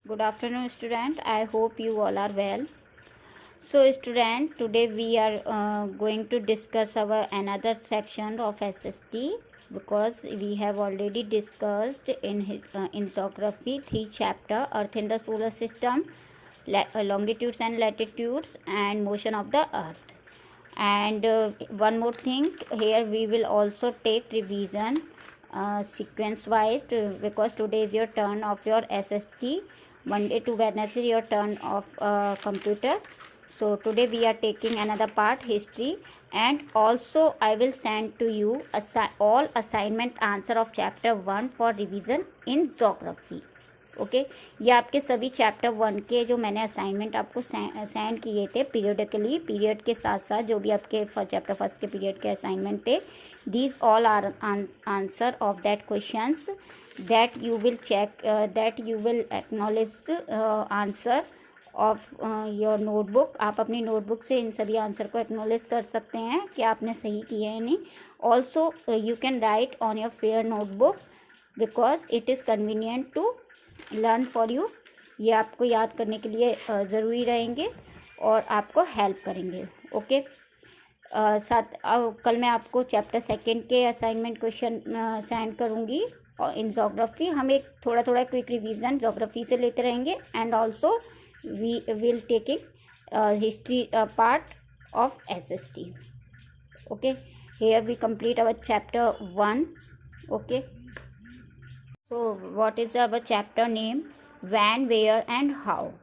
Good afternoon, student. I hope you all are well. So, student, today we are going to discuss our another section of SST because we have already discussed in geography 3 chapter Earth in the solar system, longitudes and latitudes, and motion of the Earth. And one more thing, here we will also take revision sequence wise because today is your turn of your SST. Monday to Wednesday your turn of computer. So today we are taking another part, history, and also I will send to you all assignment answer of chapter 1 for revision in geography. Okay ये आपके सभी chapter 1 के जो मैंने assignment आपको send किए थे periodically, period के साथ साथ जो भी आपके चैप्टर फर्स्ट के पीरियड के असाइनमेंट थे, these all are answer of that questions that you will check, that you will acknowledge answer of your notebook. आप अपनी नोटबुक से इन सभी आंसर को एक्नॉलेज कर सकते हैं कि आपने सही किए हैं नहीं. Also you can write on your fair notebook because it is convenient to learn for you. ये आपको याद करने के लिए ज़रूरी रहेंगे और आपको हेल्प करेंगे. ओके साथ कल मैं आपको चैप्टर 2 के असाइनमेंट क्वेश्चन सेंड करूँगी. और इन जोग्राफी हम एक थोड़ा थोड़ा क्विक रिवीजन जोग्राफी से लेते रहेंगे and also we will taking history part of SST. Okay here we complete our chapter 1. Okay so what is our chapter name? When, where and how.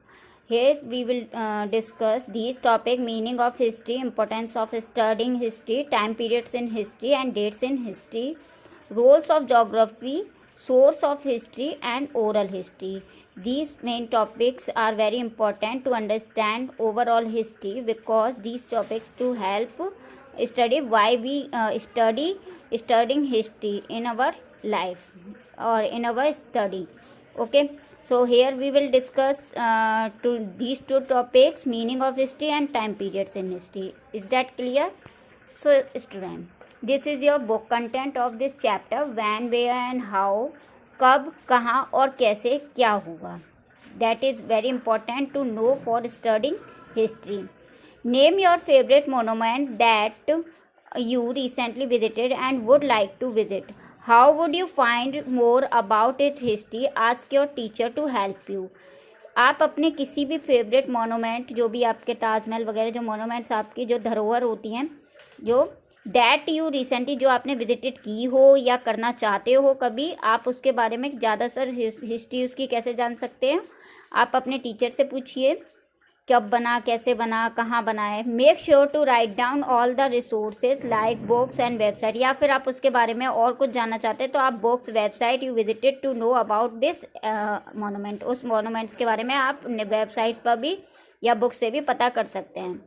Here we will discuss these topic: meaning of history, importance of studying history, time periods in history and dates in history, roles of geography, source of history and oral history. These main topics are very important to understand overall history because these topics to help study why we studying history in our life or in our study. Okay, so here we will discuss these two topics: meaning of history and time periods in history. Is that clear? So student, this is your book content of this chapter: when, where and how. कब, कहाँ और कैसे क्या हुआ. That is very important to know for studying history. Name your favorite monument that you recently visited and would like to visit. How would you find more about its history? Ask your teacher to help you. आप अपने किसी भी favourite monument, जो भी आपके ताजमहल वगैरह जो monuments आपकी जो धरोहर होती हैं, जो दैट यू रिसेंटली जो आपने विजिटेड की हो या करना चाहते हो कभी, आप उसके बारे में ज़्यादा सर हिस्ट्री उसकी कैसे जान सकते हैं? आप अपने टीचर से पूछिए कब बना, कैसे बना, कहाँ बना है. Make sure to write down all the resources like books and website. या फिर आप उसके बारे में और कुछ जानना चाहते हैं तो आप books, website you visited to know about this monument, उस मोनूमेंट्स के बारे में आप वेबसाइट्स पर भी या बुक से भी पता कर सकते हैं.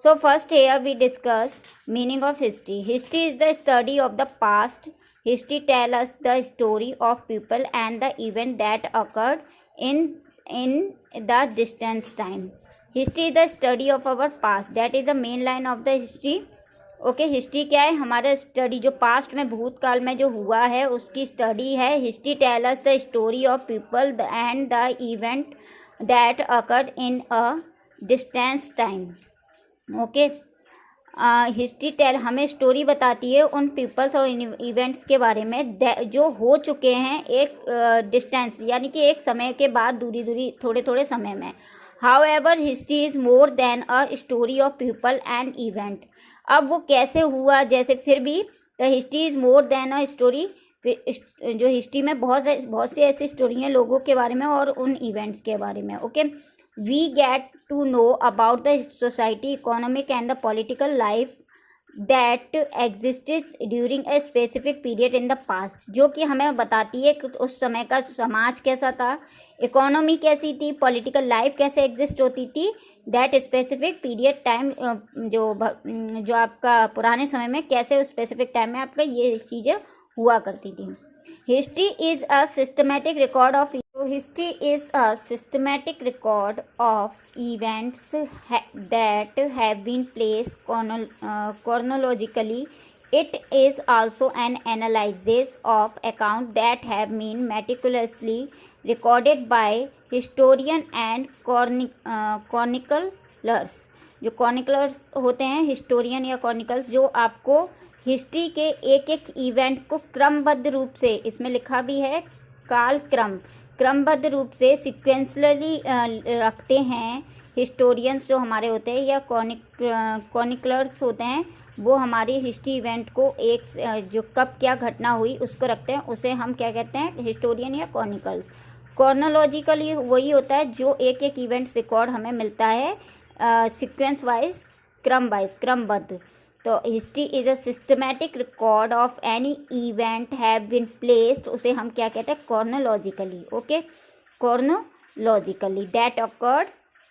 So first here we discuss meaning of history. History is the study of the past. History tell us the story of people and the event that occurred in the distance time. History is the study of our past. That is the main line of the history. Okay, history क्या है? हमारा study जो past में, भूतकाल में जो हुआ है उसकी स्टडी है. History tell us the story of people and the event that occurred in a distance time. Okay, history tell हमें स्टोरी बताती है उन पीपल्स और इवेंट्स के बारे में जो हो चुके हैं एक डिस्टेंस यानी कि एक समय के बाद, दूरी थोड़े थोड़े समय में. However, history is more than a story of people and event. अब वो कैसे हुआ, जैसे फिर भी the history is more than a story. जो हिस्ट्री में बहुत सी ऐसी स्टोरी हैं लोगों के बारे में और उन इवेंट्स के बारे में. Okay, we get to know about the society, economic and the political life that existed during a specific period in the past. जो कि हमें बताती है कि उस समय का समाज कैसा था, इकोनॉमी कैसी थी, पॉलिटिकल लाइफ कैसे एग्जिस्ट होती थी, दैट स्पेसिफिक पीरियड टाइम, जो आपका पुराने समय में कैसे उस स्पेसिफिक टाइम में आपका ये चीज़ें हुआ करती थी. History is a systematic record of History is a systematic record of events that have been placed chronologically It is also an analysis of accounts that have been meticulously recorded by historian and chroniclers. जो chroniclers होते हैं, historian या chronicles, जो आपको history के एक एक event को क्रमबद्ध रूप से, इसमें लिखा भी है क्रमबद्ध रूप से सिक्वेंसली रखते हैं। हिस्टोरियंस जो हमारे होते हैं या कॉनिकलर्स होते हैं, वो हमारी हिस्ट्री इवेंट को एक जो कब क्या घटना हुई उसको रखते हैं, उसे हम क्या कहते हैं, हिस्टोरियन या कॉनिकल्स। कॉर्नोलॉजिकली वही होता है जो एक एक इवेंट्स रिकॉर्ड हमें मिलता है सीक्वेंस वाइज, क्रमबद्ध। तो history is a systematic record of any event have been placed, उसे हम क्या कहते हैं, chronologically. Okay, chronologically, that occurred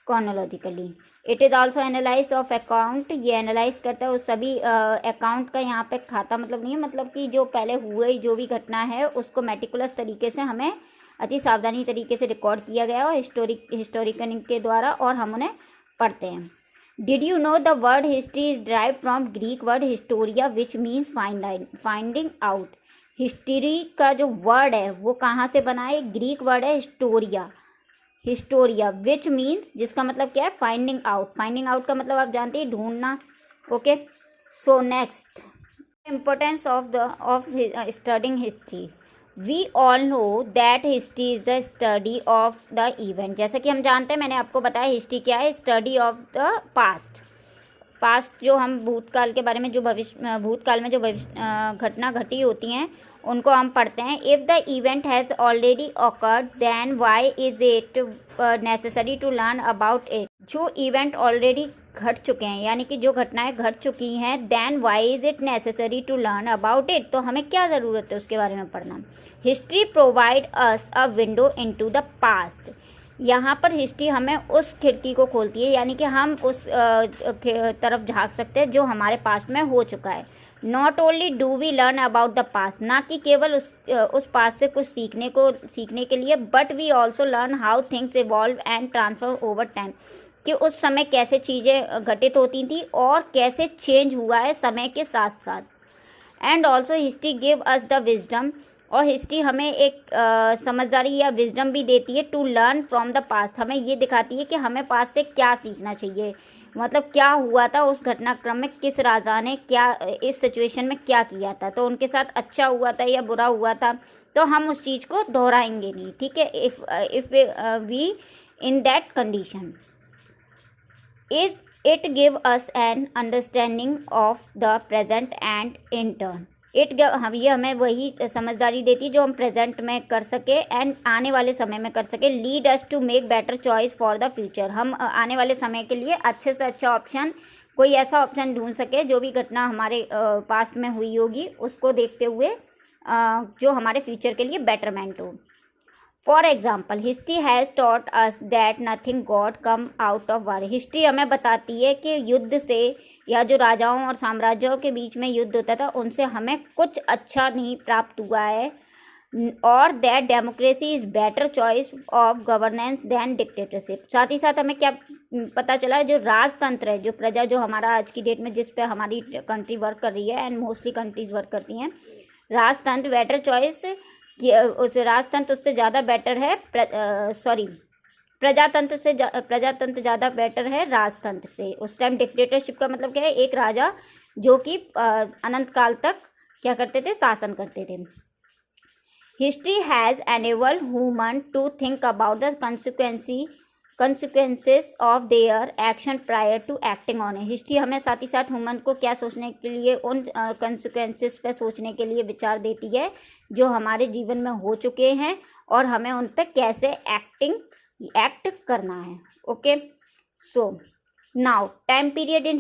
chronologically. It is also analyse of account, ये एनालाइज करता है उस सभी अकाउंट का, यहाँ पे खाता मतलब नहीं है, मतलब कि जो पहले हुए जो भी घटना है उसको मेटिकुलस तरीके से हमें अति सावधानी तरीके से रिकॉर्ड किया गया और हिस्टोरिकन के द्वारा, और हम उन्हें पढ़ते हैं। Did you know the word history is derived from Greek word Historia which means finding out. History का जो वर्ड है वो कहाँ से बना है, ग्रीक वर्ड है हिस्टोरिया विच मीन्स, जिसका मतलब क्या है, फाइंडिंग आउट का मतलब आप जानते हैं, ढूंढना। Okay, so next, importance of studying history. We all know that history is the study of the event. जैसा कि हम जानते हैं, मैंने आपको बताया हिस्ट्री क्या है, स्टडी ऑफ द पास्ट जो हम भूतकाल के बारे में, जो भूतकाल में जो घटना घटी होती हैं उनको हम पढ़ते हैं। If the event has already occurred then why is it necessary to learn about it. जो इवेंट ऑलरेडी घट चुके हैं, यानी कि जो घटनाएं घट चुकी हैं, then why is it necessary to learn about it, तो हमें क्या ज़रूरत है उसके बारे में पढ़ना। History provide us a window into the past. यहाँ पर हिस्ट्री हमें उस खिड़की को खोलती है, यानी कि हम उस तरफ झांक सकते हैं जो हमारे पास्ट में हो चुका है। Not only do we learn about the past, ना कि केवल उस पास्ट से कुछ सीखने के लिए, but we also learn how things evolve and transform over time, कि उस समय कैसे चीज़ें घटित होती थी और कैसे चेंज हुआ है समय के साथ साथ। And also history give us the wisdom, और हिस्ट्री हमें एक समझदारी या विजडम भी देती है, to learn from the past. हमें ये दिखाती है कि हमें पास्ट से क्या सीखना चाहिए, मतलब क्या हुआ था उस घटनाक्रम में, किस राजा ने क्या इस सिचुएशन में क्या किया था, तो उनके साथ अच्छा हुआ था या बुरा हुआ था, तो हम उस चीज़ को दोहराएंगे नहीं। ठीक है, if we in that condition it give us an understanding of the present and in turn ये हमें वही समझदारी देती है जो हम प्रेजेंट में कर सके एंड आने वाले समय में कर सके। Lead us to make better choice for the future, हम आने वाले समय के लिए अच्छे से अच्छा ऑप्शन, कोई ऐसा ऑप्शन ढूंढ सके जो भी घटना हमारे पास्ट में हुई होगी उसको देखते हुए जो हमारे फ्यूचर के लिए बेटरमेंट हो। For example, history has taught us that nothing God come out of war. History हमें बताती है कि युद्ध से, या जो राजाओं और साम्राज्यों के बीच में युद्ध होता था, उनसे हमें कुछ अच्छा नहीं प्राप्त हुआ है, और that democracy is better choice of governance than dictatorship. साथ ही साथ हमें क्या पता चला, जो राजतंत्र है, जो प्रजा, जो हमारा आज की डेट में जिस पे हमारी कंट्री वर्क कर रही है, एंड मोस्टली कंट्रीज वर्क करती हैं, राजतंत्र बेटर चॉइस, उस राजतंत्र उससे ज़्यादा बेटर है, प्रजातंत्र ज़्यादा बेटर है राजतंत्र से। उस टाइम डिक्टेटरशिप का मतलब क्या है, एक राजा जो कि अनंत काल तक क्या करते थे, शासन करते थे। History has enabled human to think about the consequences of their action prior to acting on. History हमें साथ ही साथ ह्यूमन को क्या सोचने के लिए, उन consequences पे सोचने के लिए विचार देती है जो हमारे जीवन में हो चुके हैं, और हमें उन पर कैसे एक्ट करना है। Okay, so now time period in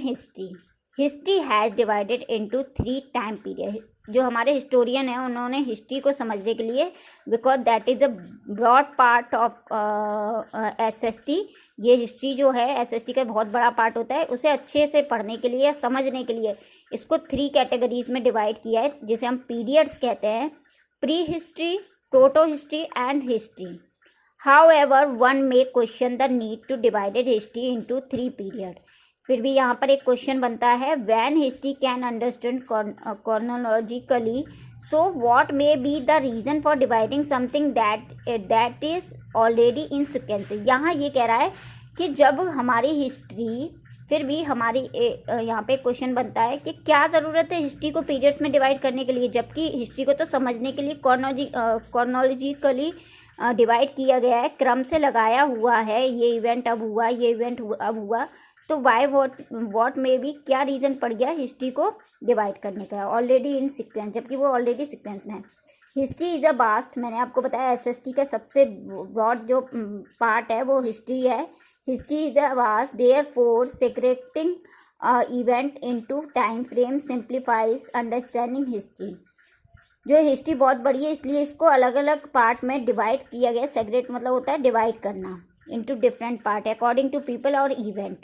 history has divided into 3 time period. जो हमारे हिस्टोरियन हैं उन्होंने हिस्ट्री को समझने के लिए, because that is a broad part of SST, ये हिस्ट्री जो है SST का बहुत बड़ा पार्ट होता है, उसे अच्छे से पढ़ने के लिए, समझने के लिए इसको 3 कैटेगरीज में डिवाइड किया है, जिसे हम पीरियड्स कहते हैं, pre history, proto history and history. However, one may question the need to divide history into 3 periods. फिर भी यहाँ पर एक क्वेश्चन बनता है, when history can understand chronologically, so what may be the reason for dividing something that is already in sequence। यहाँ ये कह रहा है कि जब हमारी हिस्ट्री, फिर भी हमारी यहाँ पे क्वेश्चन बनता है कि क्या ज़रूरत है हिस्ट्री को पीरियड्स में डिवाइड करने के लिए, जबकि हिस्ट्री को तो समझने के लिए कॉर्नोलॉजिकली डिवाइड किया गया है, क्रम से लगाया हुआ है, ये इवेंट अब हुआ, ये इवेंट अब हुआ, तो वाई वॉट में भी क्या रीज़न पड़ गया हिस्ट्री को डिवाइड करने का, ऑलरेडी इन सीक्वेंस, जबकि वो ऑलरेडी सीक्वेंस में है। हिस्ट्री इज़ अ वास्ट, मैंने आपको बताया एसएसटी का सबसे ब्रॉड जो पार्ट है वो हिस्ट्री है। History is a vast, therefore segregating event into time frame simplifies understanding history. जो हिस्ट्री बहुत बड़ी है इसलिए इसको अलग अलग पार्ट में डिवाइड किया गया। सेग्रेगेट मतलब होता है डिवाइड करना, into different part according to people और इवेंट,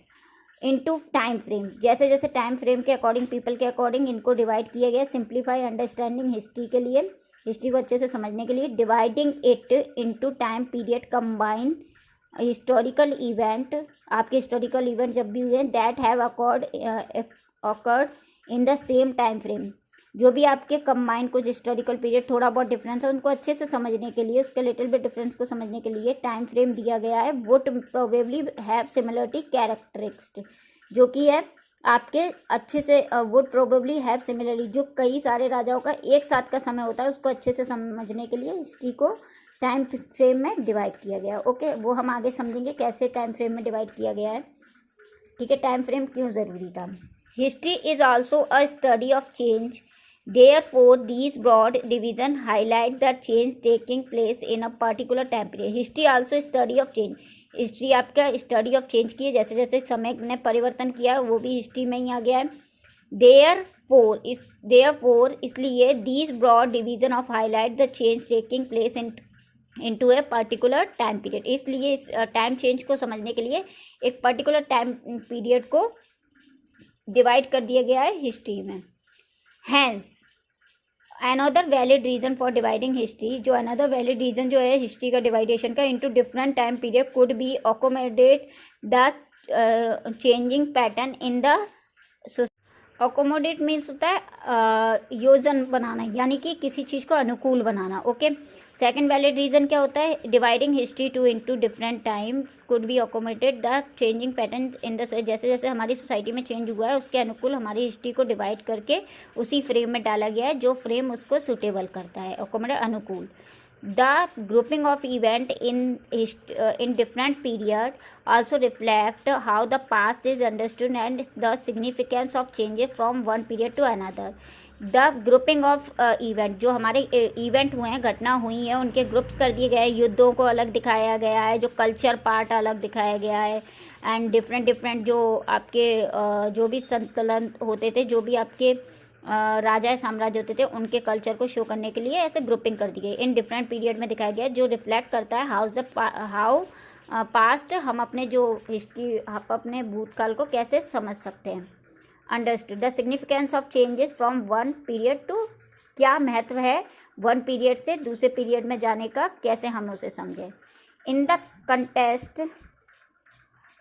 इनटू टाइम फ्रेम, जैसे जैसे टाइम फ्रेम के अकॉर्डिंग, पीपल के अकॉर्डिंग इनको डिवाइड किया गया। सिंप्लीफाई अंडरस्टैंडिंग हिस्ट्री के लिए, हिस्ट्री को अच्छे से समझने के लिए। Dividing it into time period combine historical event, आपके हिस्टोरिकल इवेंट जब भी हुए that have occurred in the same time frame, जो भी आपके कंबाइन कुछ हिस्टोरिकल पीरियड थोड़ा बहुत डिफरेंस है उनको अच्छे से समझने के लिए, उसके लिटिल बिट डिफरेंस को समझने के लिए टाइम फ्रेम दिया गया है। Would probably have similarity characteristic, जो कि है आपके अच्छे से वुड प्रोबेबली हैव सिमिलरिटी, जो कई सारे राजाओं का एक साथ का समय होता है उसको अच्छे से समझने के लिए हिस्ट्री को टाइम फ्रेम में डिवाइड किया गया। ओके, वो हम आगे समझेंगे कैसे टाइम फ्रेम में डिवाइड किया गया है। ठीक है, टाइम फ्रेम क्यों ज़रूरी था। History is also a study of change, therefore these broad division highlight the change taking place in a particular time period। history also study of change, history आपका स्टडी ऑफ चेंज की है, जैसे जैसे समय ने परिवर्तन किया वो भी हिस्ट्री में ही आ गया है। therefore इसलिए these broad division of highlight the change taking place into a particular time period, इसलिए इस टाइम चेंज को समझने के लिए एक पर्टिकुलर टाइम पीरियड को डिवाइड कर दिया गया है हिस्ट्री में। Hence, another valid reason for dividing history, जो another valid reason जो है हिस्ट्री का डिवाइडेशन का into different time period could be accommodate the changing pattern in the society। Accommodate means होता है योजन बनाना, यानी कि किसी चीज़ को अनुकूल बनाना। ओके, सेकंड वैलिड रीज़न क्या होता है, dividing history to into different time could be accommodate the changing pattern in the, जैसे जैसे हमारी सोसाइटी में चेंज हुआ है उसके अनुकूल हमारी हिस्ट्री को डिवाइड करके उसी फ्रेम में डाला गया है जो फ्रेम उसको सुटेबल करता है, अकोमोडेट अनुकूल। The grouping of event in different period also reflect how the past is understood and the significance of changes from one period to another। The grouping of event, जो हमारे event हुए हैं, घटना हुई है, उनके ग्रुप्स कर दिए गए हैं, युद्धों को अलग दिखाया गया है, जो कल्चर पार्ट अलग दिखाया गया है, एंड डिफरेंट जो आपके जो भी संकलन होते थे, जो भी आपके राजा साम्राज्य होते थे उनके कल्चर को शो करने के लिए ऐसे ग्रुपिंग कर दी गई, इन डिफरेंट पीरियड में दिखाया गया, जो रिफ्लेक्ट करता है हाउ पास्ट, हम अपने जो हिस्ट्री, हम अपने भूतकाल को कैसे समझ सकते हैं। Understood the significance of changes from one period to, क्या महत्व है वन पीरियड से दूसरे पीरियड में जाने का, कैसे हम उसे समझें।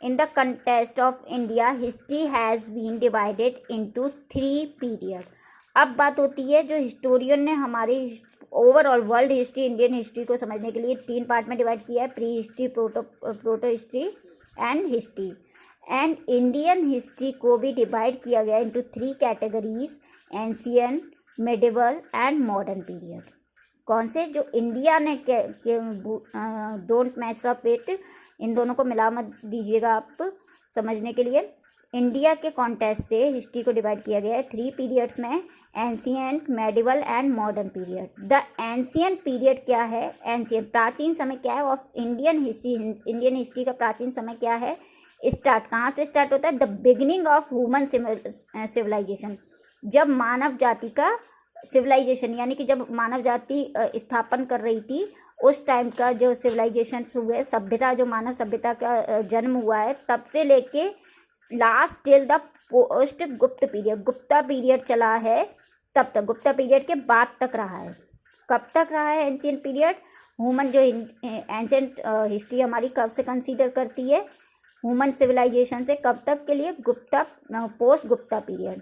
In the context of India, history has been divided into 3 periods। अब बात होती है जो हिस्टोरियन ने हमारी overall world history, Indian history को समझने के लिए 3 पार्ट में डिवाइड किया है, pre history, proto history and history. And Indian history को भी डिवाइड किया गया into 3 categories, ancient, medieval and modern period. कौन से, जो इंडिया ने डोंट मैच अप इट, इन दोनों को मिला मत दीजिएगा आप समझने के लिए। इंडिया के कॉन्टेक्स्ट से हिस्ट्री को डिवाइड किया गया है 3 पीरियड्स में, ancient, medieval and modern period. The ancient period क्या है, एंशियंट प्राचीन समय क्या है of Indian history, Indian history का प्राचीन समय क्या है, स्टार्ट कहाँ से स्टार्ट होता है, the beginning of human civilization, जब मानव जाति का सिविलाइजेशन, यानी कि जब मानव जाति स्थापन कर रही थी उस टाइम का जो सिविलाइजेशन हुए, सभ्यता, जो मानव सभ्यता का जन्म हुआ है, तब से लेके लास्ट टिल द पोस्ट गुप्त पीरियड, गुप्ता पीरियड चला है तब तक, गुप्ता पीरियड के बाद तक रहा है। कब तक रहा है एंशियंट पीरियड, ह्यूमन जो एंशियंट हिस्ट्री हमारी कब से कंसीडर करती है, ह्यूमन सिविलाइजेशन से कब तक के लिए, Gupta, post Gupta period.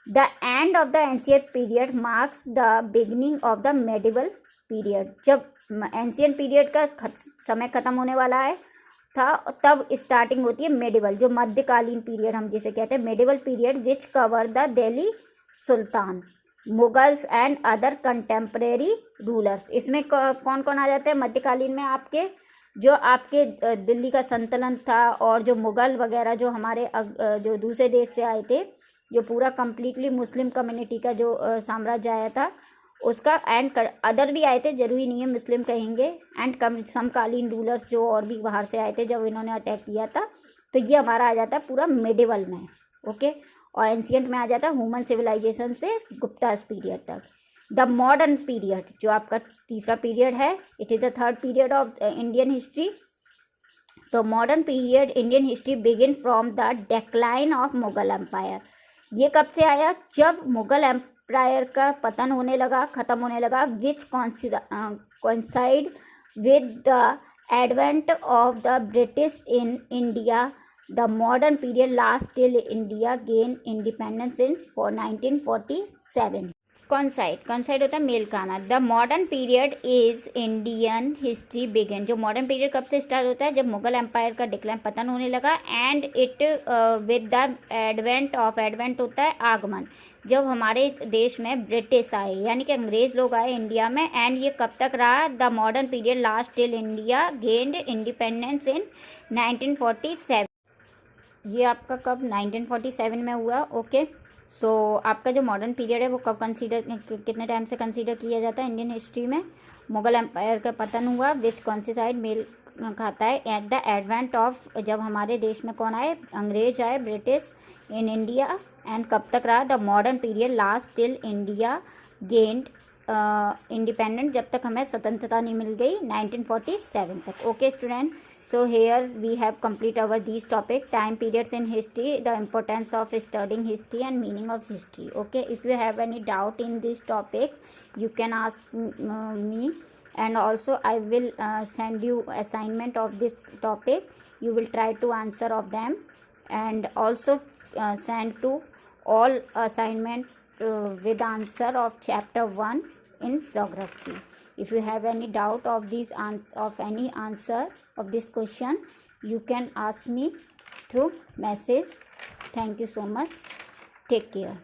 The end of the ancient period marks the beginning of the medieval period. जब एंशियंट पीरियड का समय खत्म होने वाला है था, तब स्टार्टिंग होती है मेडिवल, जो मध्यकालीन पीरियड हम जिसे कहते हैं medieval period, which cover the Delhi Sultan, Mughals and other contemporary rulers. इसमें कौन कौन आ जाते हैं मध्यकालीन में? आपके जो आपके दिल्ली का संतुलन था, और जो मुग़ल वगैरह जो हमारे जो दूसरे देश से आए थे, जो पूरा कम्प्लीटली मुस्लिम कम्युनिटी का जो साम्राज्य आया था उसका, एंड अदर भी आए थे, जरूरी नहीं है मुस्लिम कहेंगे, एंड समकालीन रूलर्स जो और भी बाहर से आए थे जब इन्होंने अटैक किया था। तो ये हमारा आ जाता है पूरा मिडिवल में, ओके। और एंशियंट में आ जाता है ह्यूमन सिविलाइजेशन से गुप्ता पीरियड तक। द मॉडर्न पीरियड जो आपका तीसरा पीरियड है, it is the third period of Indian history. तो modern period Indian history begin from the decline of Mughal empire. ये कब से आया? जब मुगल एम्पायर का पतन होने लगा, ख़त्म होने लगा, which coincide with the advent of the British in India. The modern period last till India gain independence in 1947। Coincide होता है मेल खाना। The modern period is Indian history begin. जो मॉडर्न पीरियड कब से स्टार्ट होता है? जब मुगल एम्पायर का डिक्लाइन, पतन होने लगा, and it with the advent होता है आगमन, जब हमारे देश में ब्रिटिश आए, यानी कि अंग्रेज लोग आए इंडिया में। एंड ये कब तक रहा? The modern period last till India gained independence in 1947। ये आपका कब? 1947 में हुआ, ओके। सो आपका जो मॉडर्न पीरियड है वो कब कितने टाइम से कंसीडर किया जाता है इंडियन हिस्ट्री में? मुगल एम्पायर का पतन हुआ, विच कॉन्सिसाइड मेल खाता है एट द एडवेंट ऑफ, जब हमारे देश में कौन आए? अंग्रेज आए, ब्रिटिश इन इंडिया। एंड कब तक रहा? The modern period last till India gained independent, जब तक हमें स्वतंत्रता नहीं मिल गई, 1947 तक, okay student. So here we have complete our these topic, time periods in history, the importance of studying history and meaning of history, okay. If you have any doubt in these topics, you can ask me, and also I will send you assignment of this topic. You will try to answer of them, and also send to all assignment with answer of chapter 1 in geography. If you have any doubt of any answer of this question, you can ask me through message. Thank you so much. Take care.